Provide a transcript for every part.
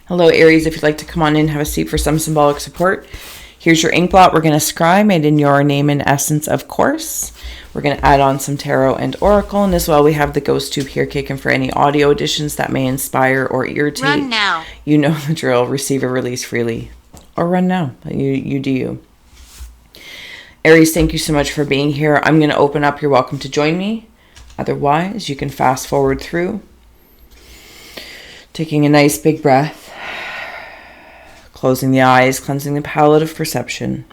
Hello, Aries. If you'd like to come on in, have a seat for some symbolic support. Here's your ink blot. We're going to scry, made in your name and essence, of course. We're going to add on some tarot and oracle. And as well, we have the ghost tube here kicking for any audio additions that may inspire or irritate. Run now. You know the drill. Receive or release freely. Or run now. You do you. Aries, thank you so much for being here. I'm going to open up. You're welcome to join me. Otherwise, you can fast forward through. Taking a nice big breath. Closing the eyes, cleansing the palette of perception,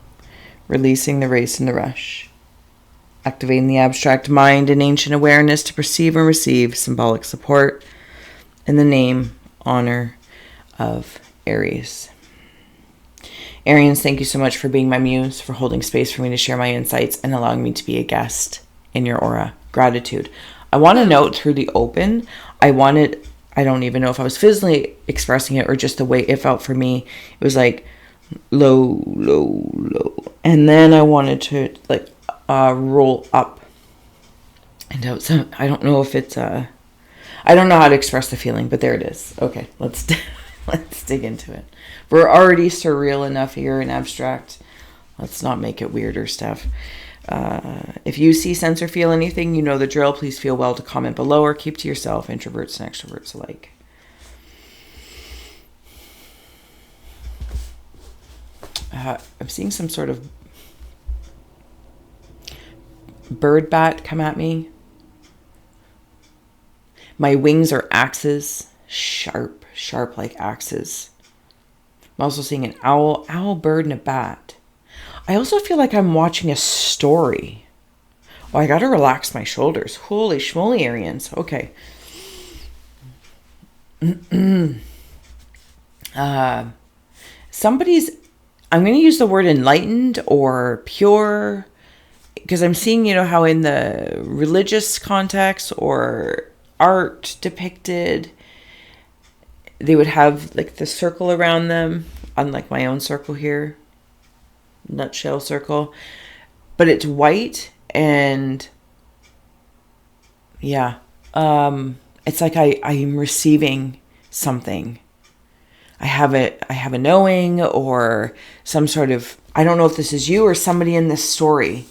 releasing the race and the rush, activating the abstract mind and ancient awareness to perceive and receive symbolic support in the name, honor of Aries. Arians, thank you so much for being my muse, for holding space for me to share my insights and allowing me to be a guest in your aura. Gratitude. I want to note through the open, I don't even know if I was physically expressing it or just the way it felt for me. It was like low, low, low. And then I wanted to like roll up and out. So I don't know if it's I don't know how to express the feeling, but there it is. Okay, let's dig into it. We're already surreal enough here in abstract. Let's not make it weirder stuff. If you see, sense, or feel anything, you know the drill. Please feel well to comment below or keep to yourself, introverts and extroverts alike. I'm seeing some sort of bird bat come at me. My wings are axes, sharp like axes. I'm also seeing an owl, bird, and a bat. I also feel like I'm watching a story. Oh, I gotta relax my shoulders. Holy schmoly, Arians. Okay. I'm going to use the word enlightened or pure, because I'm seeing, how in the religious context or art depicted, they would have like the circle around them, unlike my own circle here. Nutshell circle, but it's white and it's like I'm receiving something. I have a knowing or some sort of, I don't know if this is you or somebody in this story.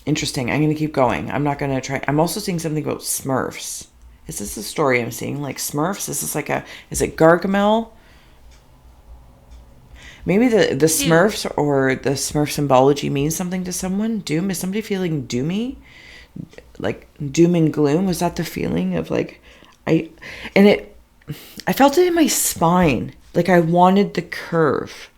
Interesting. I'm going to keep going. I'm not going to try. I'm also seeing something about Smurfs. Is this a story I'm seeing? Like Smurfs? Is this is it Gargamel? Maybe the Smurfs or the Smurf symbology means something to someone. Doom. Is somebody feeling doomy? Like doom and gloom? Was that the feeling of I felt it in my spine. Like I wanted the curve.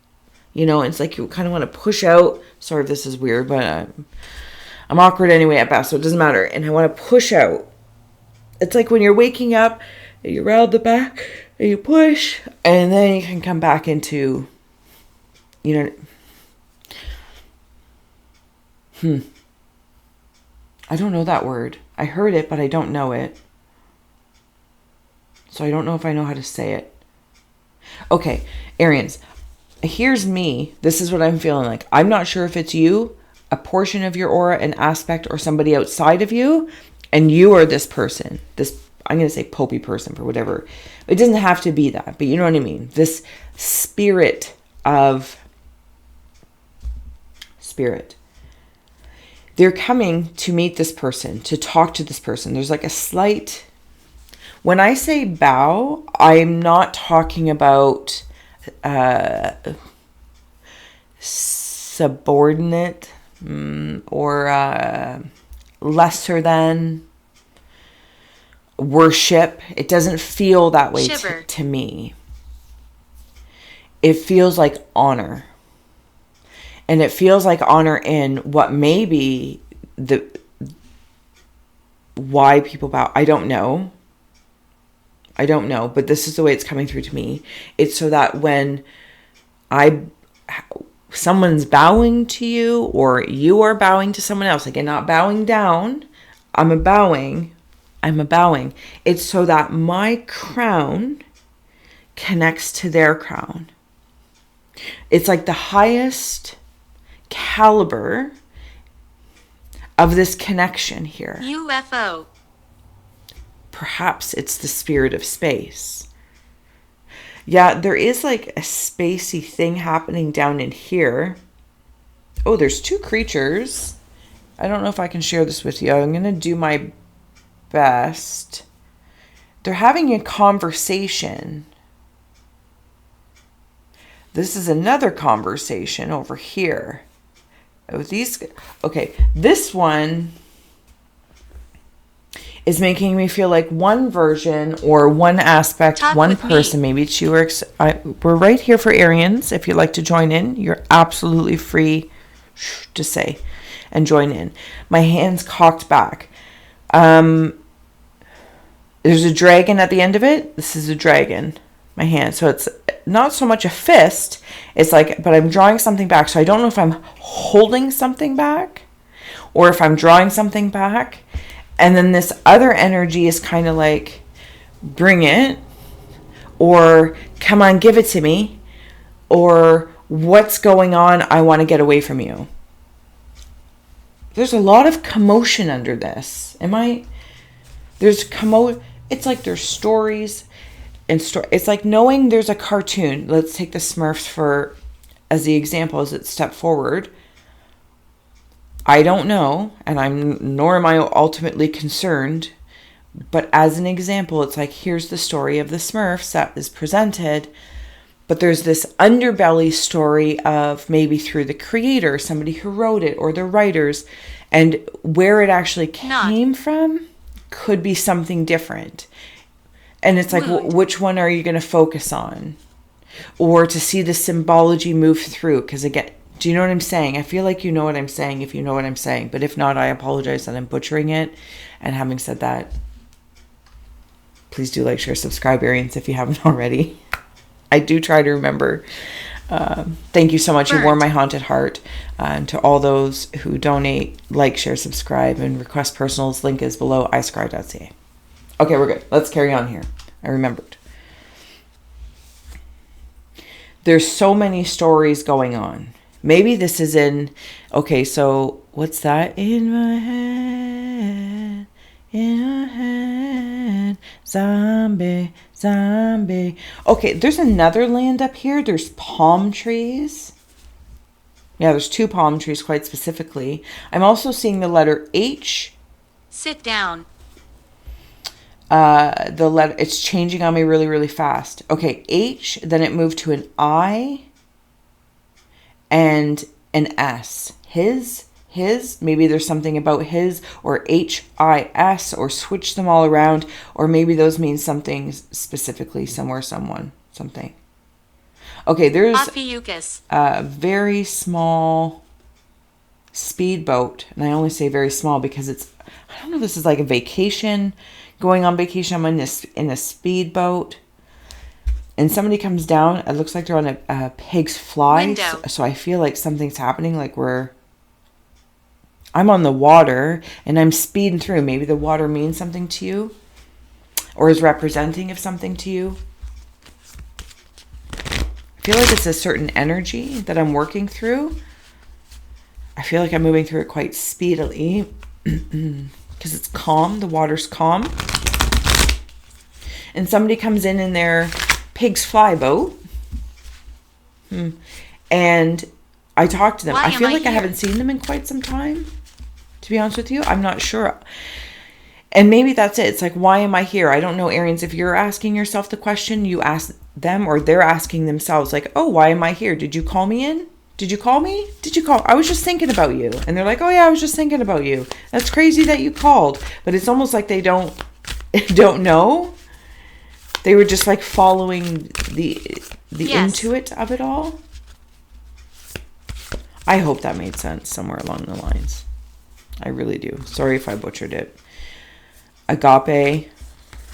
It's like you kind of want to push out. Sorry if this is weird, but I'm awkward anyway at best, so it doesn't matter. And I want to push out. It's like when you're waking up, you round the back, and you push, and then you can come back into... I don't know that word. I heard it, but I don't know it. So I don't know if I know how to say it. Okay, Arians, here's me. This is what I'm feeling like. I'm not sure if it's you, a portion of your aura, an aspect, or somebody outside of you, and you are this person. This, I'm going to say popey person for whatever. It doesn't have to be that, but you know what I mean? This spirit. They're coming to meet this person, to talk to this person. There's like a slight... When I say bow, I'm not talking about subordinate or lesser than worship. It doesn't feel that way to me. It feels like honor. And it feels like honor in what may be why people bow. I don't know, but this is the way it's coming through to me. It's so that when someone's bowing to you or you are bowing to someone else, again, not bowing down, I'm a bowing. It's so that my crown connects to their crown. It's like the highest caliber of this connection here. UFO. perhaps it's the spirit of space. Yeah, there is like a spacey thing happening down in here. Oh, there's two creatures. I don't know if I can share this with you. I'm going to do my best. They're having a conversation. This is another conversation over here. Oh, okay, this one is making me feel like one version or one aspect, one person, maybe it's you. We're right here for Arians. If you'd like to join in, you're absolutely free to say and join in. My hand's cocked back. There's a dragon at the end of it. This is a dragon, my hand. So it's not so much a fist. It's like, but I'm drawing something back. So I don't know if I'm holding something back or if I'm drawing something back. And then this other energy is kind of like, bring it, or come on, give it to me, or what's going on? I want to get away from you. There's a lot of commotion under this. It's like there's stories and it's like knowing there's a cartoon. Let's take the Smurfs as the example as it stepped forward. I don't know, nor am I ultimately concerned, but as an example, it's like, here's the story of the Smurfs that is presented, but there's this underbelly story of maybe through the creator, somebody who wrote it, or the writers, and where it actually came from could be something different. And it's like, which one are you going to focus on? Or to see the symbology move through, because again, do you know what I'm saying? I feel like you know what I'm saying if you know what I'm saying. But if not, I apologize that I'm butchering it. And having said that, please do like, share, subscribe, Arians, if you haven't already. I do try to remember. Thank you so much. You warm my haunted heart. And to all those who donate, like, share, subscribe, and request personals, link is below, iScry.ca. Okay, we're good. Let's carry on here. I remembered. There's so many stories going on. Maybe this is okay, so what's that? In my head, zombie. Okay, there's another land up here. There's palm trees. Yeah, there's two palm trees quite specifically. I'm also seeing the letter H. Sit down. The letter, it's changing on me really, really fast. Okay, H, then it moved to an I. And an S. His, maybe there's something about his, or HIS, or switch them all around, or maybe those mean something specifically, somewhere, someone, something. Okay, there's a very small speedboat, and I only say very small because I don't know if this is like a vacation, going on vacation. I'm in a speedboat. And somebody comes down. It looks like they're on a pig's fly. So I feel like something's happening. Like I'm on the water and I'm speeding through. Maybe the water means something to you. Or is representing of something to you. I feel like it's a certain energy that I'm working through. I feel like I'm moving through it quite speedily. Because it's calm. The water's calm. And somebody comes in their pig's fly boat. And I talked to them. I feel like I haven't seen them in quite some time. To be honest with you, I'm not sure. And maybe that's it. It's like, why am I here? I don't know, Arians, if you're asking yourself the question, you ask them, or they're asking themselves, like, oh, why am I here? Did you call me in? Did you call me? Did you call? I was just thinking about you. And they're like, oh yeah, I was just thinking about you. That's crazy that you called. But it's almost like they don't know. They were just like following the intuit of it all. I hope that made sense somewhere along the lines. I really do. Sorry if I butchered it. Agape,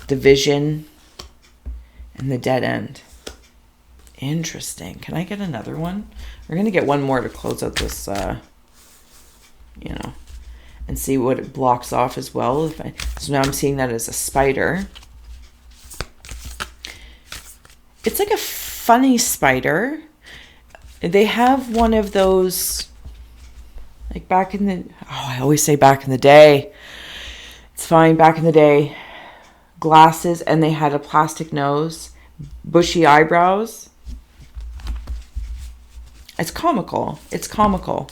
division, and the dead end. Interesting. Can I get another one? We're going to get one more to close out this, and see what it blocks off as well. So now I'm seeing that as a spider. It's like a funny spider. They have one of those, like back in the, I always say back in the day. It's fine, back in the day. glasses and they had a plastic nose, bushy eyebrows. It's comical. It's comical.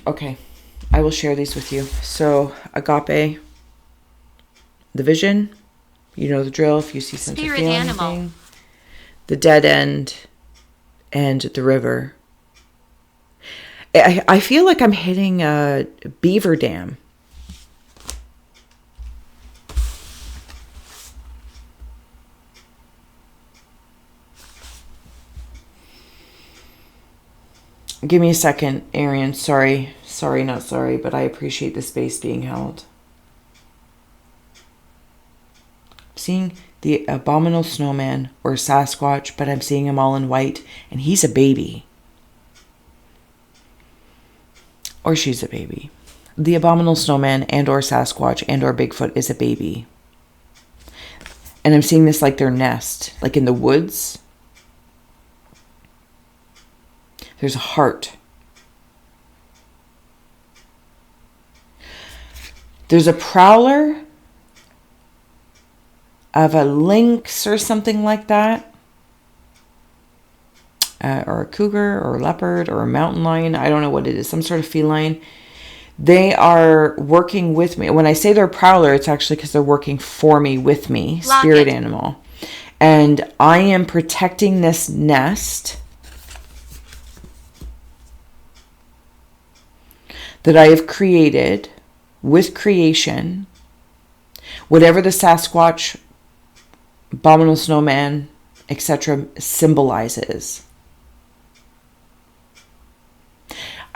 Okay, I will share these with you. So, agape, the vision, you know the drill. If you see something, feel anything, the dead end, and the river. I feel like I'm hitting a beaver dam. Give me a second, Arian. Sorry, not sorry, but I appreciate the space being held. I'm seeing the abominable snowman or Sasquatch, but I'm seeing him all in white, and he's a baby. Or she's a baby. The abominable snowman and or Sasquatch and or Bigfoot is a baby. And I'm seeing this like their nest, like in the woods. There's a heart. There's a prowler of a lynx or something like that. Or a cougar or a leopard or a mountain lion. I don't know what it is. Some sort of feline. They are working with me. When I say they're a prowler, it's actually because they're working for me, with me. Spirit animal. And I am protecting this nest that I have created with creation. Whatever the Sasquatch, abominable snowman, etc. symbolizes.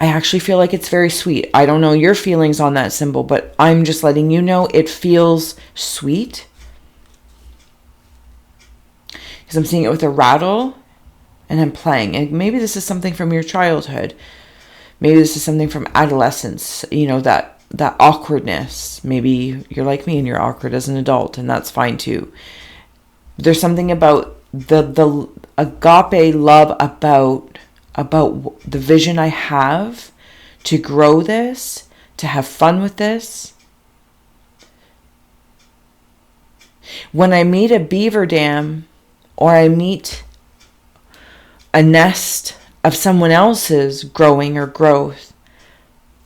I actually feel like it's very sweet. I don't know your feelings on that symbol, but I'm just letting you know it feels sweet. Because I'm seeing it with a rattle and I'm playing. And maybe this is something from your childhood. Maybe this is something from adolescence, you know, that awkwardness. Maybe you're like me and you're awkward as an adult, and that's fine too. There's something about the agape love about the vision I have to grow this, to have fun with this. When I meet a beaver dam or I meet a nest of someone else's growing or growth,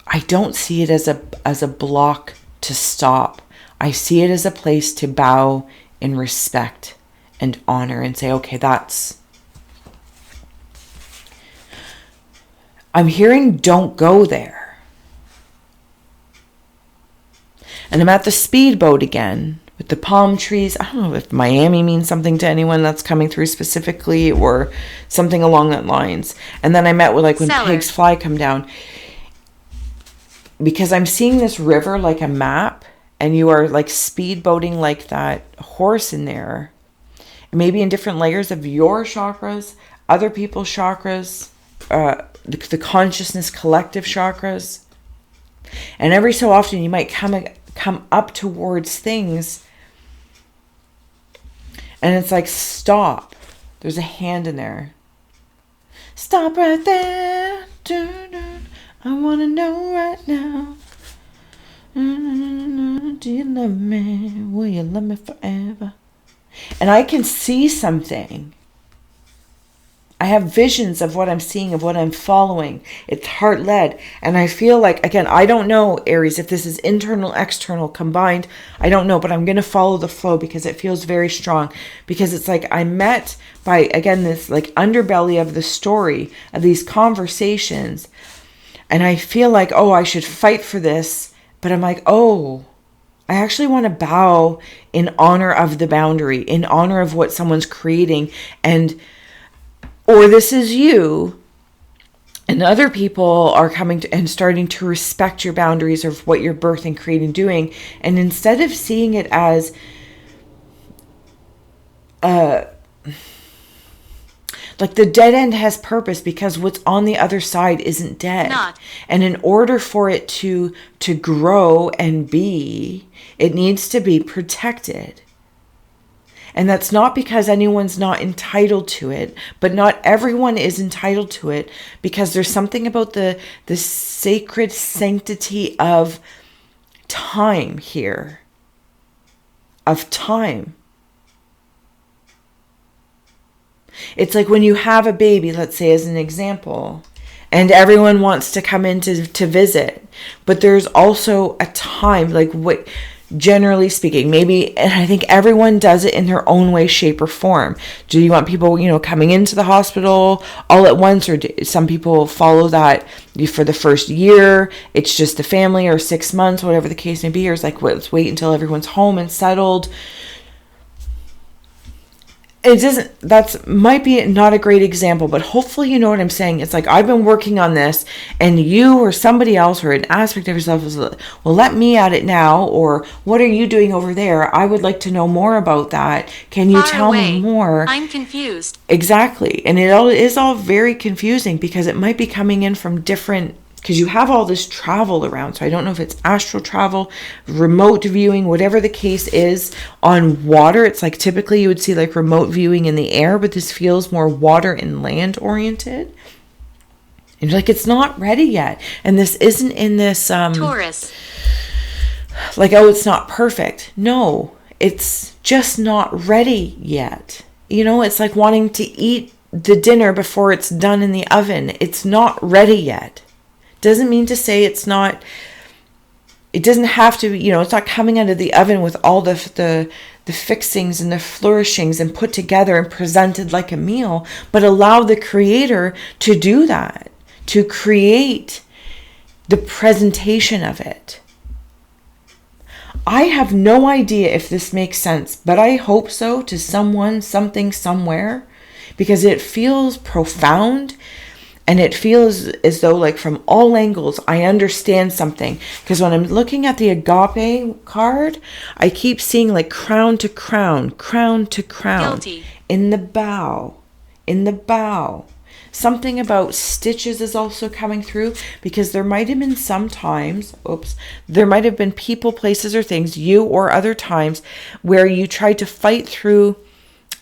I don't see it as a block to stop. I see it as a place to bow in respect and honor and say, okay, I'm hearing don't go there. And I'm at the speedboat again with the palm trees. I don't know if Miami means something to anyone that's coming through specifically or something along that lines. And then I met with when pigs fly come down. Because I'm seeing this river like a map and you are like speedboating like that horse in there. Maybe in different layers of your chakras, other people's chakras, the consciousness collective chakras. And every so often you might come up towards things and it's like, stop. There's a hand in there. Stop right there. I want to know right now. Do you love me? Will you love me forever? And I can see something. I have visions of what I'm seeing, of what I'm following. It's heart-led. And I feel like, again, I don't know, Aries, if this is internal, external, combined. I don't know, but I'm going to follow the flow because it feels very strong. Because it's like I'm met by, again, this like underbelly of the story, of these conversations. And I feel like, oh, I should fight for this. But I'm like, oh, I actually want to bow in honor of the boundary, in honor of what someone's creating. Or this is you, and other people are coming to and starting to respect your boundaries of what you're birthing, creating, doing. And instead of seeing it as like the dead end has purpose because what's on the other side isn't dead. And in order for it to grow and be, it needs to be protected. And that's not because anyone's not entitled to it, but not everyone is entitled to it, because there's something about the sacred sanctity of time here. Of time. It's like when you have a baby, let's say as an example, and everyone wants to come in to visit, but there's also a time, like what, generally speaking, maybe, and I think everyone does it in their own way, shape, or form. Do you want people, coming into the hospital all at once, or do some people follow that for the first year? It's just the family, or 6 months, whatever the case may be, or it's like, let's wait until everyone's home and settled. That's might be not a great example, but hopefully you know what I'm saying. It's like, I've been working on this, and you or somebody else or an aspect of yourself is, well, let me at it now, or what are you doing over there? I would like to know more about that. Can you tell me more? I'm confused. Exactly. And it is all very confusing, because it might be coming in from different, because you have all this travel around. So I don't know if it's astral travel, remote viewing, whatever the case is. On water, it's like typically you would see like remote viewing in the air, but this feels more water and land oriented. And you're like, it's not ready yet. And this isn't in this Taurus. Like, oh, it's not perfect. No, it's just not ready yet. It's like wanting to eat the dinner before it's done in the oven. It's not ready yet. Doesn't mean to say it doesn't have to, it's not coming out of the oven with all the fixings and the flourishings and put together and presented like a meal, but allow the creator to do that, to create the presentation of it. I have no idea if this makes sense, but I hope so to someone, something, somewhere, because it feels profound. And it feels as though, like, from all angles, I understand something. Because when I'm looking at the agape card, I keep seeing like crown to crown, crown to crown. Guilty. In the bow. Something about stitches is also coming through, because there might have been there might have been people, places, or things, you or other times, where you tried to fight through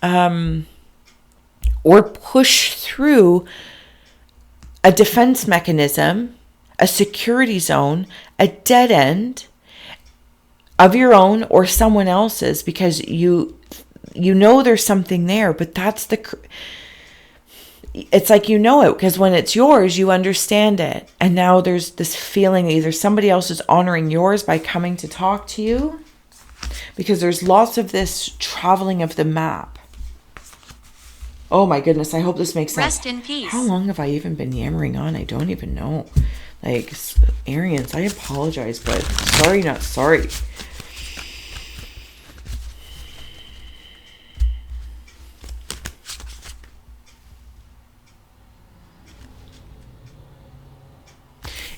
or push through a defense mechanism, a security zone, a dead end of your own or someone else's, because you there's something there, but it's like it, because when it's yours, you understand it. And now there's this feeling either somebody else is honoring yours by coming to talk to you, because there's lots of this traveling of the map. Oh my goodness, I hope this makes sense. Rest in peace. How long have I even been yammering on? I don't even know. Like, Arians, I apologize, but sorry, not sorry.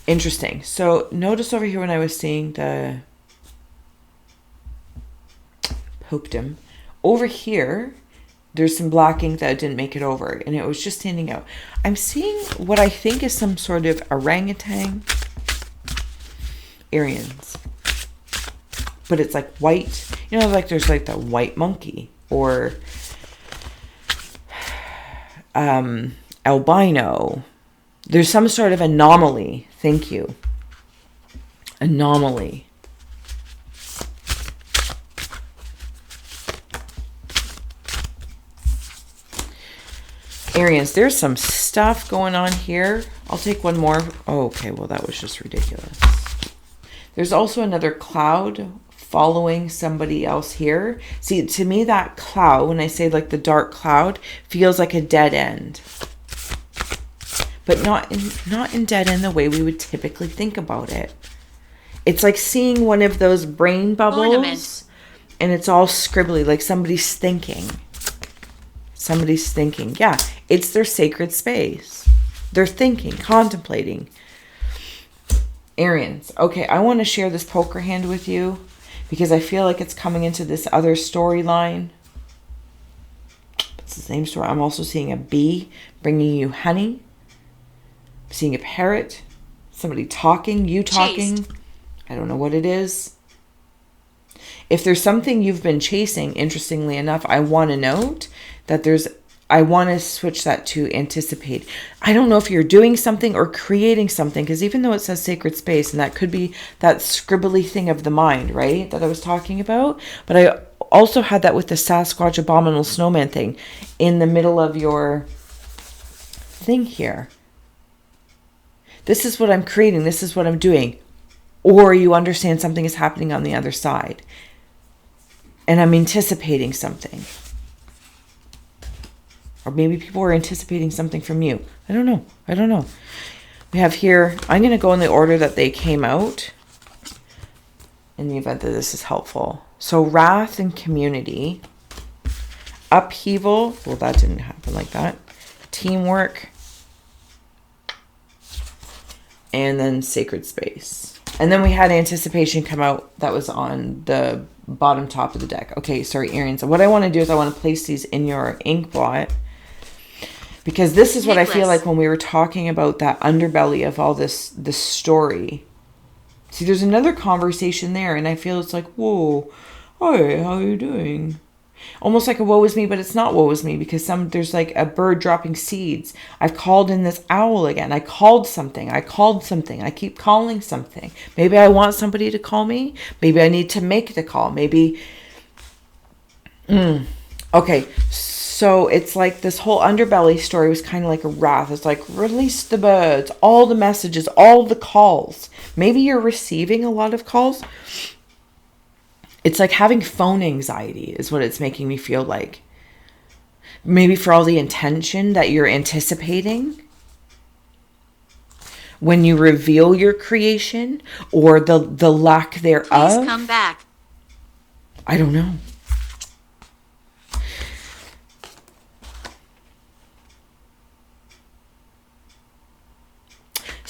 Interesting. So notice over here when I was seeing the Popedom, over here, there's some black ink that didn't make it over, and it was just standing out. I'm seeing what I think is some sort of orangutan. Arians. But it's like white. Like there's like the white monkey, or albino. There's some sort of anomaly. Thank you. Anomaly. Arians, there's some stuff going on here. I'll take one more. Oh, okay, well, that was just ridiculous. There's also another cloud following somebody else here. See, to me, that cloud, when I say like the dark cloud, feels like a dead end. But not in dead end the way we would typically think about it. It's like seeing one of those brain bubbles. Ornament. And it's all scribbly, like somebody's thinking. Yeah, it's their sacred space. They're thinking, contemplating. Arians. Okay, I want to share this poker hand with you, because I feel like it's coming into this other storyline. It's the same story. I'm also seeing a bee bringing you honey. I'm seeing a parrot. Somebody talking, you talking. Chased. I don't know what it is. If there's something you've been chasing, interestingly enough, I want to note that I want to switch that to anticipate. I don't know if you're doing something or creating something, because even though it says sacred space, and that could be that scribbly thing of the mind, right, that I was talking about. But I also had that with the Sasquatch abominable snowman thing in the middle of your thing here. This is what I'm creating. This is what I'm doing. Or you understand something is happening on the other side. And I'm anticipating something. Or maybe people are anticipating something from you. I don't know. We have here, I'm going to go in the order that they came out in the event that this is helpful. So wrath and community. Upheaval. Well, that didn't happen like that. Teamwork. And then sacred space. And then we had anticipation come out. That was on the bottom top of the deck. Okay, sorry, Arian. So what I want to do is I want to place these in your ink blot. Because this is what I feel like when we were talking about that underbelly of all this story. See, there's another conversation there, and I feel it's like, whoa, hi, how are you doing? Almost like a woe is me, but it's not woe is me, because there's like a bird dropping seeds. I've called in this owl again. I called something. I keep calling something. Maybe I want somebody to call me. Maybe I need to make the call. Maybe. Okay. So it's like this whole underbelly story was kind of like a wrath. It's like, release the birds, all the messages, all the calls. Maybe you're receiving a lot of calls. It's like having phone anxiety is what it's making me feel like. Maybe for all the intention that you're anticipating when you reveal your creation, or the lack thereof. Please come back. I don't know.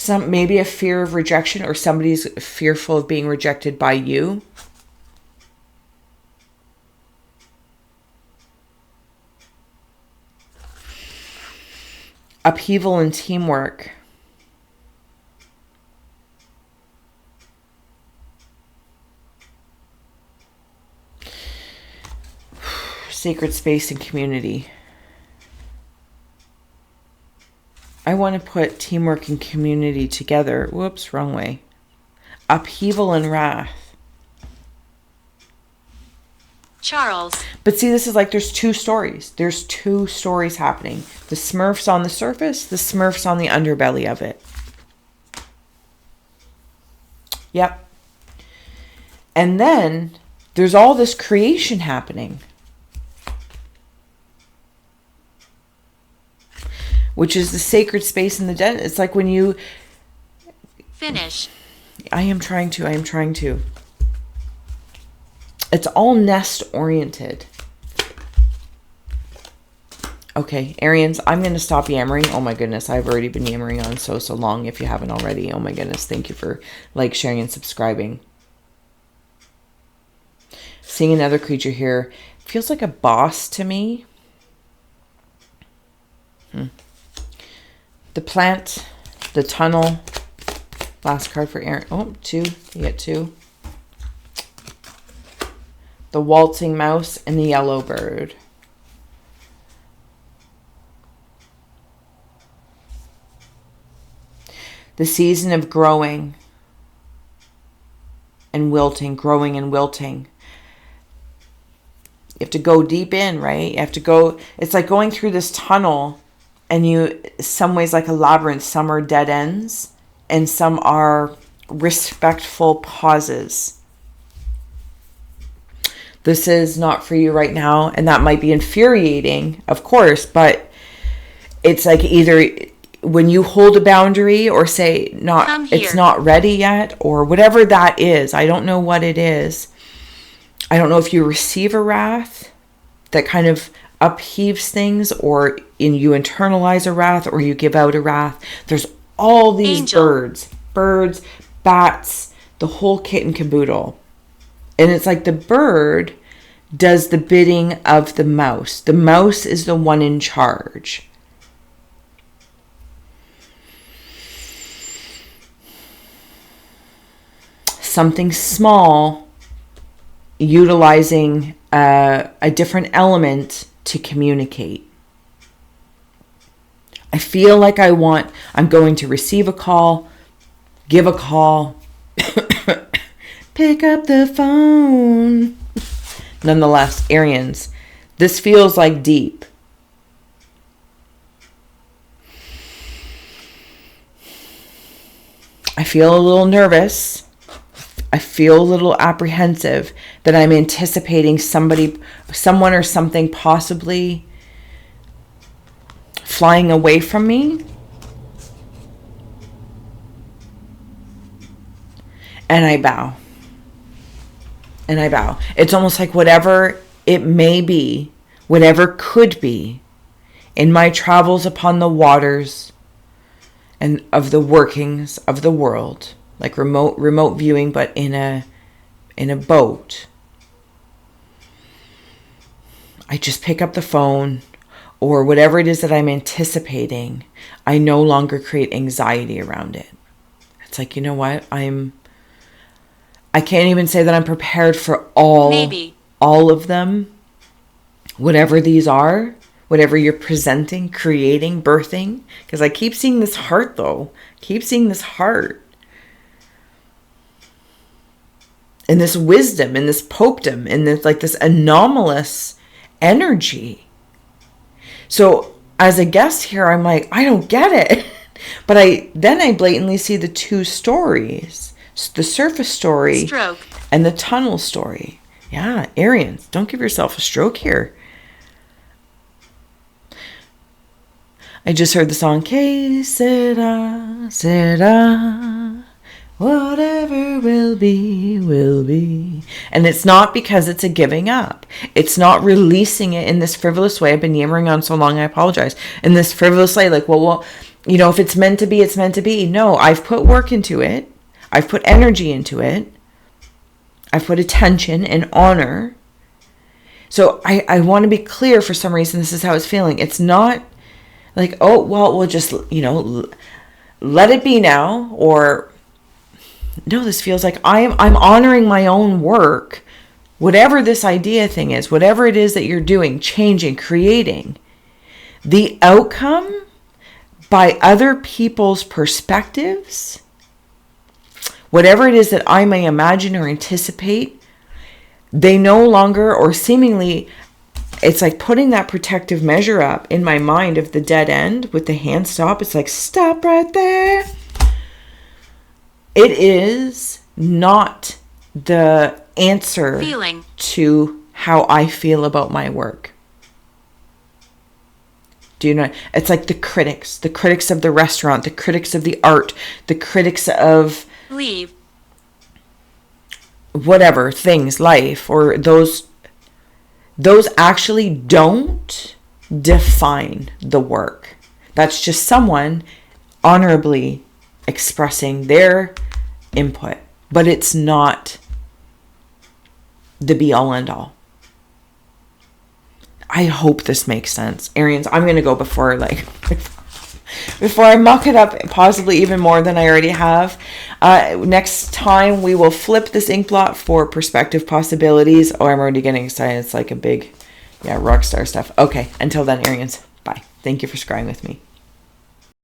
Maybe a fear of rejection, or somebody's fearful of being rejected by you. Upheaval and teamwork. Sacred space and community. I want to put teamwork and community together. Whoops, wrong way. Upheaval and wrath. Charles. But see, this is like there's two stories. There's two stories happening. The Smurfs on the surface, the Smurfs on the underbelly of it. Yep. And then there's all this creation happening. Which is the sacred space in the den. It's like when you... Finish. I am trying to. It's all nest oriented. Okay, Arians, I'm going to stop yammering. Oh my goodness, I've already been yammering on so long if you haven't already. Oh my goodness, thank you for sharing, and subscribing. Seeing another creature here. Feels like a boss to me. The plant, the tunnel. Last card for Aaron. Oh, 2. You get 2. The waltzing mouse and the yellow bird. The season of growing and wilting, growing and wilting. You have to go deep in, right? You have to go, it's like going through this tunnel, and some ways like a labyrinth. Some are dead ends and some are respectful pauses. This is not for you right now, and that might be infuriating, of course, but it's like either when you hold a boundary or say it's not ready yet, or whatever that is. I don't know what it is. I don't know if you receive a wrath that kind of upheaves things, or you internalize a wrath, or you give out a wrath. There's all these birds, bats, the whole kit and caboodle. And it's like the bird does the bidding of the mouse. The mouse is the one in charge. Something small, utilizing a different element to communicate. I feel like I'm going to receive a call, give a call, pick up the phone. Nonetheless, Arians, this feels like deep. I feel a little nervous. I feel a little apprehensive that I'm anticipating someone or something possibly flying away from me. And I bow. And I bow. It's almost like whatever it may be, whatever could be, in my travels upon the waters and of the workings of the world, like remote viewing, but in a boat. I just pick up the phone, or whatever it is that I'm anticipating. I no longer create anxiety around it. It's like, you know what? I can't even say that I'm prepared for all of them, whatever these are, whatever you're presenting, creating, birthing. Because I keep seeing this heart, though. Keep seeing this heart. And this wisdom, and this popedom, and this anomalous energy. So as a guest here, I'm like, I don't get it. But I blatantly see the two stories. The surface story and the tunnel story. Yeah, Arians, don't give yourself a stroke here. I just heard the song, Que sera, sera, whatever will be, will be. And it's not because it's a giving up. It's not releasing it in this frivolous way. I've been yammering on so long, I apologize. In this frivolous way, like, well, if it's meant to be, it's meant to be. No, I've put work into it. I've put energy into it. I've put attention and honor. So I want to be clear, for some reason, this is how it's feeling. It's not like, oh, well, we'll just, let it be now. Or, no, this feels like I'm honoring my own work. Whatever this idea thing is, whatever it is that you're doing, changing, creating, the outcome by other people's perspectives, whatever it is that I may imagine or anticipate, they no longer, or seemingly, it's like putting that protective measure up in my mind of the dead end with the hand stop. It's like, stop right there. It is not the answer to how I feel about my work. Do you know? It's like the critics of the restaurant, the critics of the art, the critics of whatever things, life, or those actually don't define the work. That's just someone honorably expressing their input, but it's not the be all end all. I hope this makes sense. Arians, I'm going to go before I muck it up possibly even more than I already have. Next time we will flip this ink blot for perspective possibilities. Oh, I'm already getting excited. It's like a big, rock star stuff. Okay, until then, Arians, bye. Thank you for scrying with me.